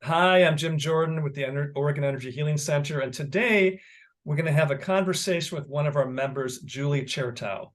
Hi, I'm Jim Jordan with the Oregon Energy Healing Center, and today we're going to have a conversation with one of our members, Julie Chertow.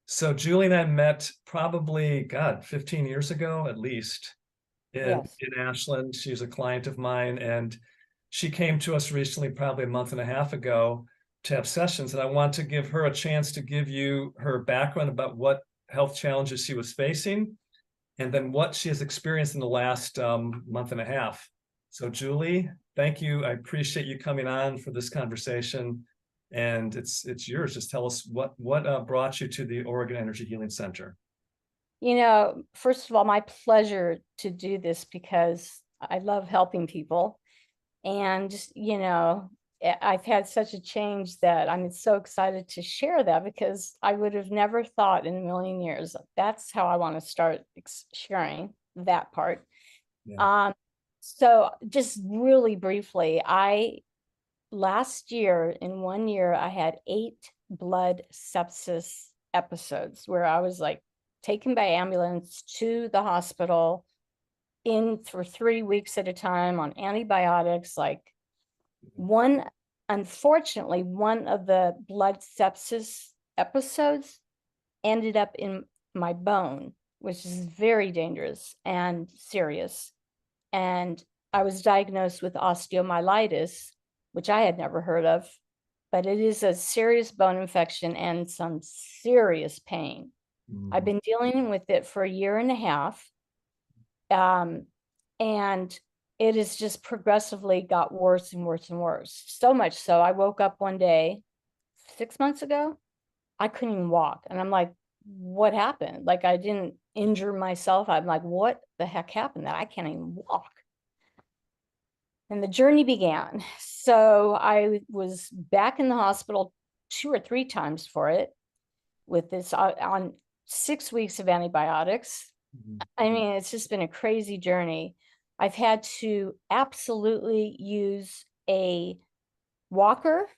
So Julie and I met probably, God, 15 years ago at least Yes. in Ashland. She's a client of mine, and she came to us recently, probably a month and a half ago, to have sessions. And I want to give her a chance to give you her background about what health challenges she was facing and then what she has experienced in the last month and a half. So, Julie, thank you. I appreciate you coming on for this conversation, and it's yours. Just tell us what brought you to the Oregon Energy Healing Center. First of all, my pleasure to do this because I love helping people. And, I've had such a change that I'm so excited to share that because I would have never thought in a million years. That's how I want to start sharing that part. Yeah. Um, so just really briefly, I last year, in 1 year, I had 8 blood sepsis episodes where I was like taken by ambulance to the hospital in for 3 weeks at a time on antibiotics. Like one, unfortunately, one of the blood sepsis episodes ended up in my bone, which is very dangerous and serious. And I was diagnosed with osteomyelitis, which I had never heard of, but it is a serious bone infection and some serious pain. I've Mhm. been dealing with it for a year and a half. And it has just progressively got worse and worse and worse. So much so I woke up one day 6 months ago, I couldn't even walk. And I'm like, what happened? Like I didn't injure myself. I'm like, what the heck happened that I can't even walk? And the journey began. So I was back in the hospital 2 or 3 times for it with this on 6 weeks of antibiotics. Mhm. I mean, it's just been a crazy journey. I've had to absolutely use a walker,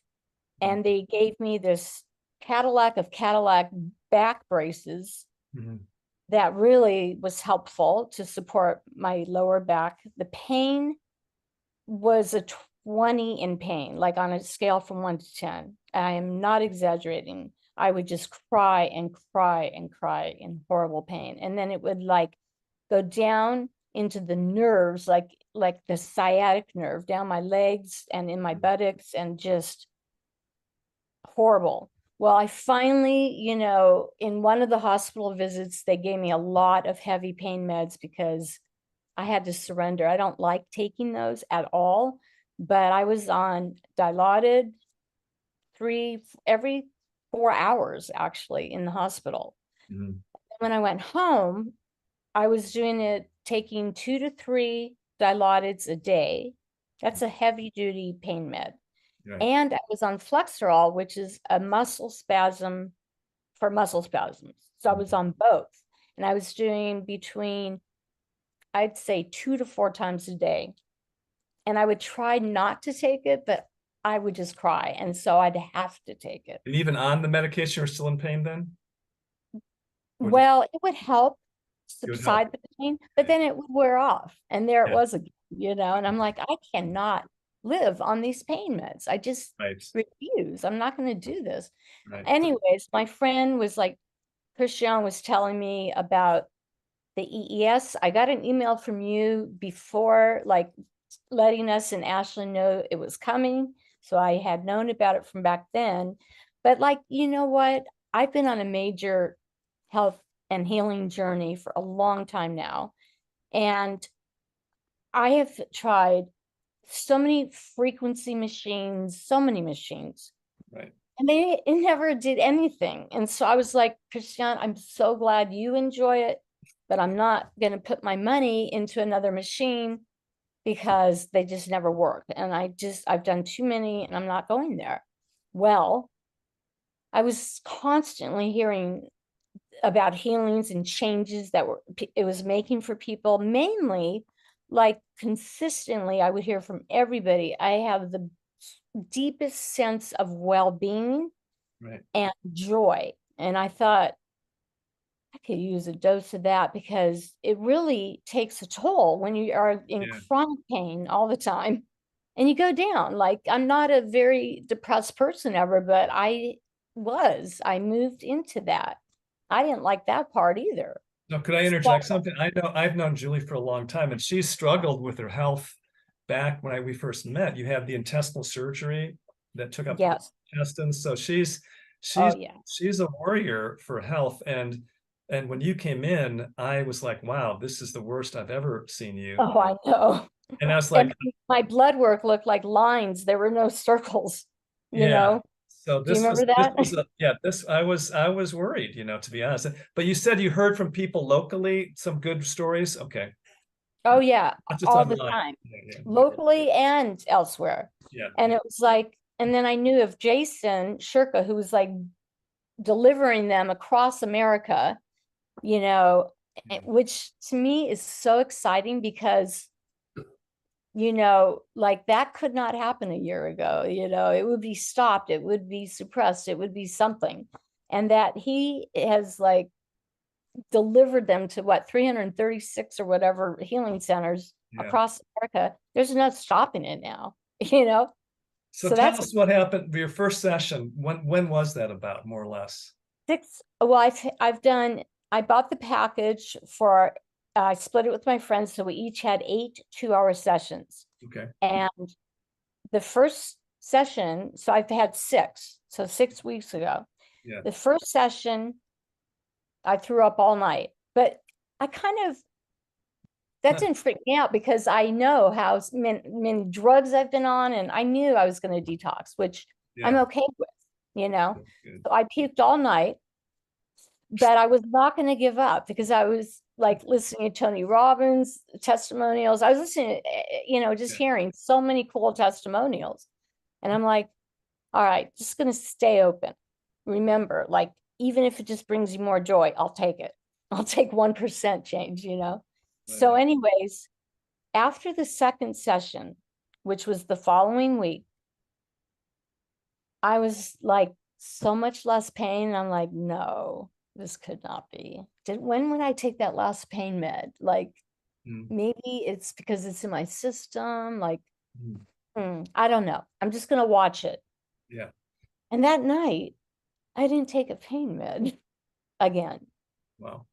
and they gave me this Cadillac of Cadillac back braces Mhm. that really was helpful to support my lower back. The pain was a 20 in pain, like on a scale from 1 to 10. I am not exaggerating. I would just cry and cry and cry in horrible pain. And then it would like go down into the nerves, like the sciatic nerve down my legs and in my buttocks, and just horrible. Well, I finally, in one of the hospital visits, they gave me a lot of heavy pain meds because I had to surrender. I don't like taking those at all, but I was on Dilaudid every 4 hours actually in the hospital. Mhm. When I went home, I was doing it, taking 2 to 3 Dilaudid a day. That's a heavy duty pain med. Right. And I was on Flexerol, which is a muscle spasm for muscle spasms. So I was Mhm. on both. And I was doing between, I'd say 2 to 4 times a day. And I would try not to take it, but I would just cry. And so I'd have to take it. And even on the medication, you're still in pain then? Or did Well, it would help it would help? subside the pain, but Right. then it would wear off. And there it Yeah. was again, and I'm like, I cannot live on these pain meds. I just Right. refuse. I'm not going to do this. Right. Anyways, my friend was like, Christian was telling me about the EES. I got an email from you before, like letting us in Ashland know it was coming. So I had known about it from back then. But like, you know what? I've been on a major health and healing journey for a long time now. And I have tried so many frequency machines, so many machines, Right. and it never did anything. And so I was like, Christian, I'm so glad you enjoy it, but I'm not going to put my money into another machine because they just never work. And I've done too many and I'm not going there. Well, I was constantly hearing about healings and changes that it was making for people, mainly like consistently I would hear from everybody, I have the deepest sense of well-being Right. and joy. And I thought, I could use a dose of that, because it really takes a toll when you are in Yeah. chronic pain all the time and you go down. Like, I'm not a very depressed person ever, but I moved into that. I didn't like that part either. Now, could I interject something? I know I've known Julie for a long time, and she struggled with her health back when we first met. You had the intestinal surgery that took up Yes. intestines. So she's Oh, she's yeah. she's a warrior for health. And when you came in, I was like, wow, this is the worst I've ever seen you. Oh, I know. And I was And like, my blood work looked like lines. There were no circles, you yeah. know? So Do you remember this that? was a, yeah, this I was worried, to be honest. But you said you heard from people locally some good stories. Okay. Oh, yeah, Not just all the online. time, Yeah, locally and elsewhere. yeah. And Yeah. it was like, and then I knew of Jason Shirka, who was like delivering them across America, which to me is so exciting, because, like, that could not happen a year ago. It would be stopped, it would be suppressed, it would be something. And that he has like delivered them to 336 or whatever healing centers Yeah. across America. There's no stopping it now, you know? So So tell that's us what happened for your first session. When was that about, more or less? well, I bought the package for, I split it with my friends. So we each had 8 2-hour sessions. Okay. And the first session, so I've had 6, so 6 weeks ago. Yeah. The first session, I threw up all night, but I kind of, that didn't freak me out, because I know how many drugs I've been on, and I knew I was going to detox, which I'm Yeah. okay with, Good. So I puked all night, but I was not going to give up, because I was like listening to Tony Robbins testimonials. I was listening, just Yeah. hearing so many cool testimonials. And I'm like, all right, just going to stay open. Remember, like, even if it just brings you more joy, I'll take it. I'll take 1% change. So Right. anyways, after the second session, which was the following week, I was like so much less pain. I'm like, no, this could not be. When would I take that last pain med? Like, maybe it's because it's in my system. Like, I don't know. I'm just going to watch it. Yeah. And that night, I didn't take a pain med again. Wow.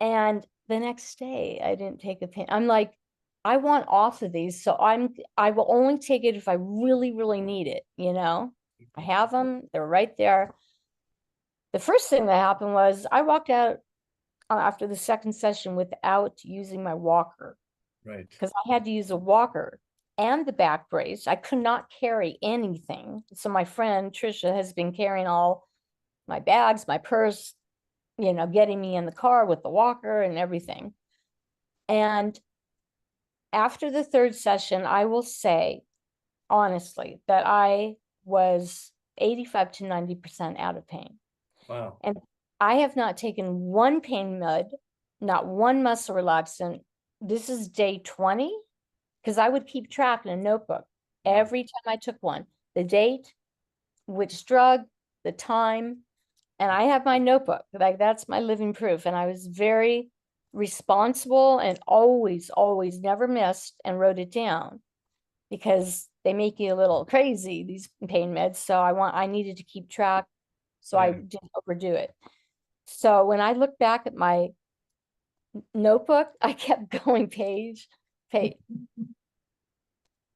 And the next day, I didn't take a pain. I'm like, I want off of these. So I will only take it if I really, really need it. I have them. They're right there. The first thing that happened was I walked out after the second session without using my walker, Right. because I had to use a walker and the back brace. I could not carry anything. So my friend Trisha has been carrying all my bags, my purse, getting me in the car with the walker and everything. And after the third session, I will say honestly that I was 85 to 90% out of pain. Wow. And I have not taken one pain med, not one muscle relaxant. This is day 20, because I would keep track in a notebook every time I took one, the date, which drug, the time, and I have my notebook. Like, that's my living proof. And I was very responsible and always, always never missed, and wrote it down, because they make you a little crazy, these pain meds. So I needed to keep track, so I didn't overdo it. So when I look back at my notebook, I kept going page.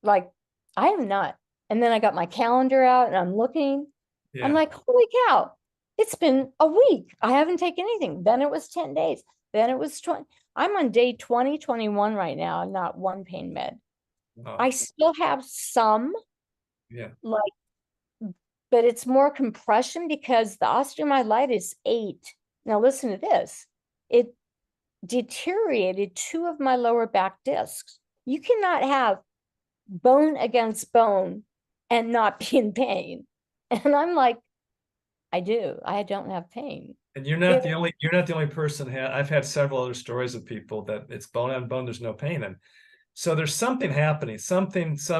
Like, I am not. And then I got my calendar out and I'm looking. Yeah. I'm like, holy cow, it's been a week. I haven't taken anything. Then it was 10 days. Then it was 20. I'm on day 20, 21 right now, not one pain med. Wow. I still have some, Yeah. like, but it's more compression, because the osteomyelitis 8. Now listen to this. It deteriorated 2 of my lower back discs. You cannot have bone against bone and not be in pain. And I'm like, I do. I don't have pain. And you're not the only person. I've had several other stories of people that it's bone on bone, there's no pain. And so there's something happening, some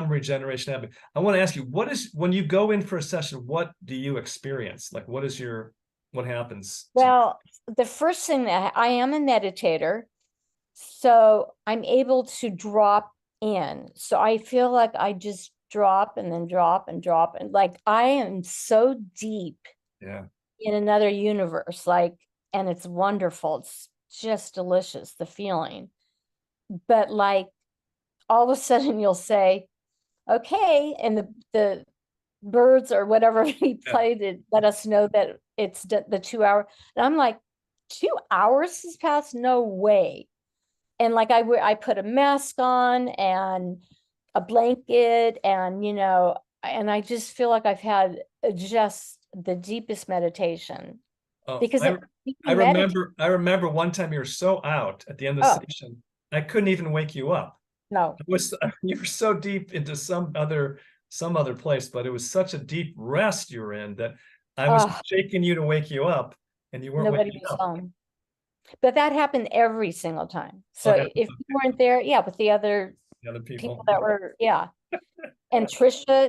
regeneration happening. I want to ask you, when you go in for a session, what do you experience? Like, what is your what happens to you? Well, the first thing that I am a meditator, so I'm able to drop in. So I feel like I just drop and then drop and drop. And like I am so deep Yeah. in another universe, like, and it's wonderful. It's just delicious, the feeling. But like all of a sudden you'll say, okay, and the birds or whatever he Yeah. played it let us know that it's the 2 hour. And I'm like, 2 hours has passed? No way. And like I put a mask on and a blanket, and and I just feel like I've had just the deepest meditation, Oh, because I you I can meditate. remember one time you were so out at the end of the Oh, session, I couldn't even wake you up. no. It was you were so deep into some other place, but it was such a deep rest you were in that I was Oh, shaking you to wake you up, and you weren't nobody waking was up. home. But that happened every single time. So Okay, if you weren't there, yeah, with the other the other people people. that were, yeah. And Trisha, Yeah,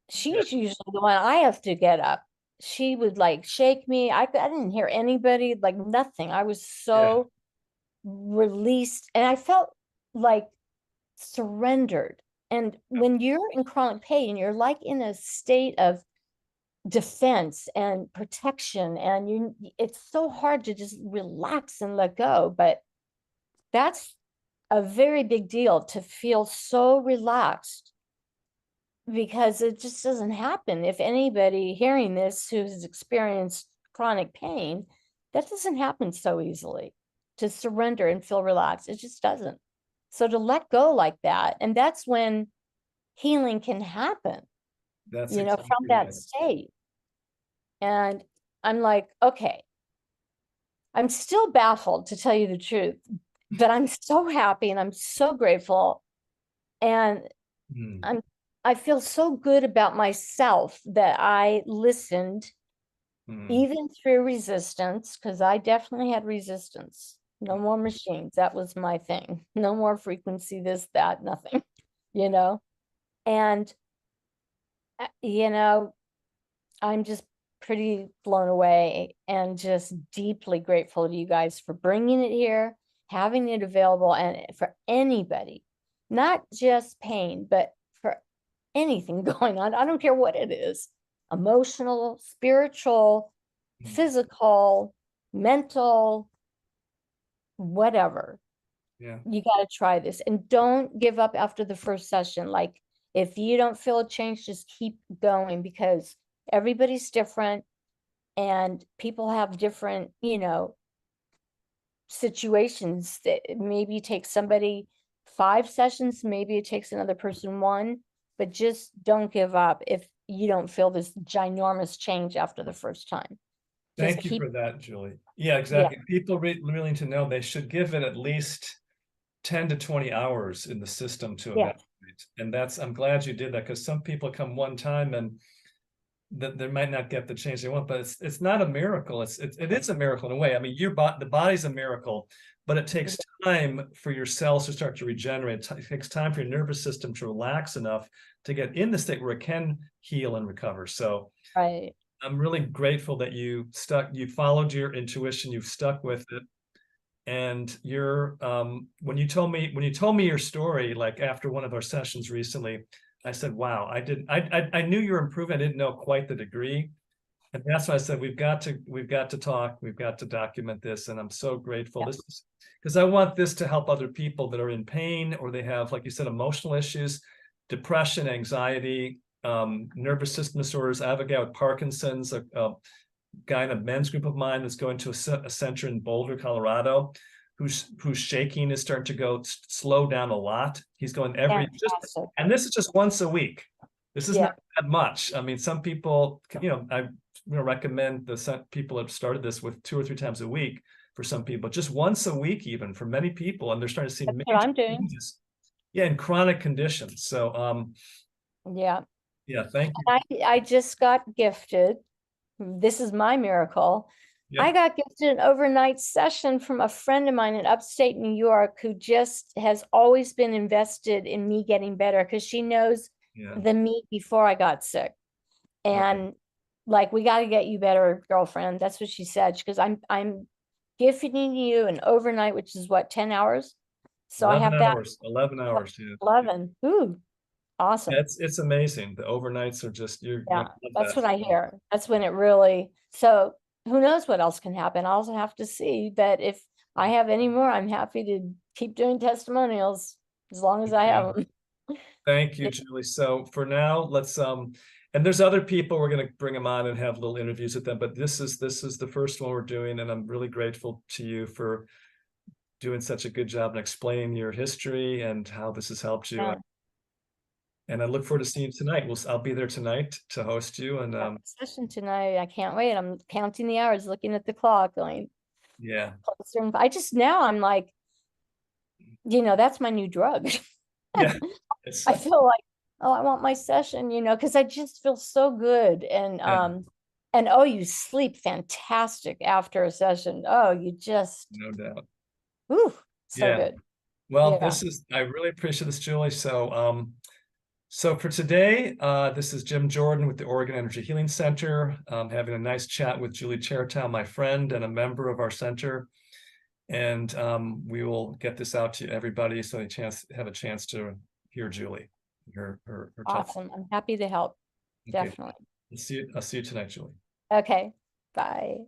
she's usually the one I have to get up. She would like shake me. I didn't hear anybody, like nothing. I was yeah. so released, and I felt like surrendered. And when you're in chronic pain, you're like in a state of defense and protection, and it's so hard to just relax and let go. But that's a very big deal, to feel so relaxed, because it just doesn't happen. If anybody hearing this who has experienced chronic pain, that doesn't happen so easily, to surrender and feel relaxed. It just doesn't. So to let go like that, and that's when healing can happen, That's from exactly that right. state. And I'm like, okay, I'm still baffled, to tell you the truth, but I'm so happy and I'm so grateful. And Hmm. I'm I feel so good about myself that I listened, Hmm. even through resistance, because I definitely had resistance. No more machines. That was my thing. No more frequency, this, that, nothing, you know? And, uh, you know, I'm just pretty blown away and just deeply grateful to you guys for bringing it here, having it available, and for anybody, not just pain, but for anything going on. I don't care what it is, emotional, spiritual, physical, mental, whatever. Yeah. You got to try this, and don't give up after the first session. Like, if you don't feel a change, just keep going, because everybody's different and people have different, situations. That maybe takes somebody 5 sessions, maybe it takes another person one, but just don't give up if you don't feel this ginormous change after the first time. Just Thank you keep, for that, Julie. Yeah, yeah, exactly. People really need to know they should give it at least 10 to 20 hours in the system to yeah, evaluate. And I'm glad you did that, because some people come one time and that they might not get the change they want, but it's not a miracle. It is a miracle in a way. I mean, the body's a miracle, but it takes time for your cells to start to regenerate. It takes time for your nervous system to relax enough to get in the state where it can heal and recover. So right. I'm really grateful that you followed your intuition, you've stuck with it. And when you told me your story, like after one of our sessions recently, I said, wow, I knew you were improving. I didn't know quite the degree. And that's why I said we've got to talk, we've got to document this. And I'm so grateful. Yeah, This is because I want this to help other people that are in pain, or they have, like you said, emotional issues, depression, anxiety, nervous system disorders. I have a guy with Parkinson's, a guy in a men's group of mine that's going to a center in Boulder, Colorado, whose shaking is starting to go slow down a lot. He's going fantastic. and this is just once a week. This is Yeah, not that much. I mean, some people, I recommend the people have started this with 2 or 3 times a week for some people, just once a week, even for many people, and they're starting to see that's what major I'm doing. changes. Yeah, in chronic conditions. So, Yeah. yeah, thank you. I just got gifted. This is my miracle. I Yeah, got gifted an overnight session from a friend of mine in upstate New York, who just has always been invested in me getting better, because she knows yeah. the me before I got sick. Wow. And like, we got to get you better, girlfriend. That's what she said. Because I'm gifting you an overnight, which is what, 10 hours? So I 11 have that hours, 11 hours. Yeah. 11. Ooh, awesome. Yeah, it's amazing. The overnights are just, you're Yeah, gonna love that's that. what I hear. That's when it really, so who knows what else can happen? I'll also have to see. But if I have any more, I'm happy to keep doing testimonials as long as I Yeah. have them. Thank you, Julie. So for now, let's and there's other people, we're gonna bring them on and have little interviews with them, but this is the first one we're doing, and I'm really grateful to you for doing such a good job in explaining your history and how this has helped you. Yeah, And I look forward to seeing you tonight. I'll be there tonight to host you, and session tonight. I can't wait. I'm counting the hours, looking at the clock, going yeah, closer. I just now I'm like, that's my new drug. yeah, it's I feel like, oh, I want my session, because I just feel so good. yeah, And oh, you sleep fantastic after a session. Oh, you just, no doubt. ooh, so Yeah. good. Well, Yeah. I really appreciate this, Julie. So for today, this is Jim Jordan with the Oregon Energy Healing Center, having a nice chat with Julie Chertow, my friend and a member of our center. And we will get this out to everybody so they have a chance to hear Julie, her talk. Awesome. I'm happy to help. Okay, Definitely. I'll see you tonight, Julie. Okay. Bye.